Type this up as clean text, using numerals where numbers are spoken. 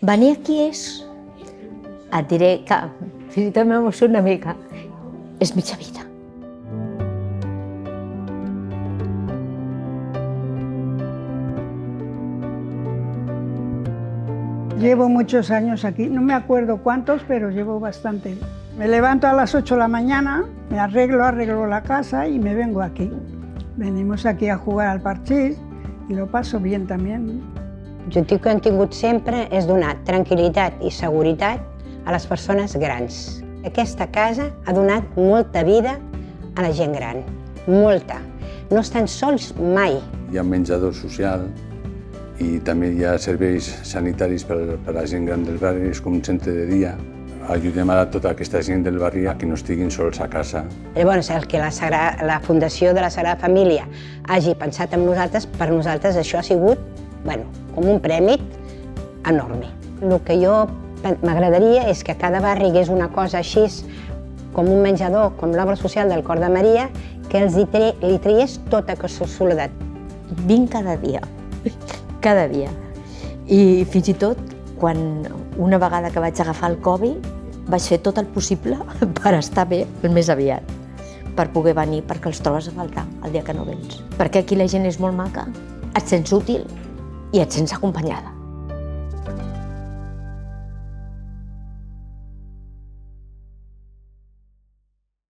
Venir aquí et diré que, fins i tot m'emociono una mica, és mitja vida. Llevo muchos años aquí, no me acuerdo cuántos, pero llevo bastante. Me levanto a las 8 de la mañana, me arreglo la casa y me vengo aquí. Venimos aquí a jugar al parchís y lo paso bien también. L'objectiu que hem tingut sempre és donar tranquil·litat i seguretat a les persones grans. Aquesta casa ha donat molta vida a la gent gran, molta. No estan sols mai. Hi ha menjador social i també hi ha serveis sanitaris per a la gent gran del barri, és com un centre de dia. Ajudem a tota aquesta gent del barri a que no estiguin sols a casa. Llavors, el que la Fundació de la Sagrada Família hagi pensat en nosaltres, per nosaltres això ha sigut com un premi enorme. El que jo m'agradaria és que a cada barri hi hagués una cosa així, com un menjador, com l'obra social del Cor de Maria, que li traiés tota aquesta soledat. Vinc cada dia. I fins i tot, quan una vegada que vaig agafar el Covid, vaig fer tot el possible per estar bé el més aviat, per poder venir, perquè els trobes a faltar el dia que no vens. Perquè aquí la gent és molt maca, et sents útil i et sents acompanyada.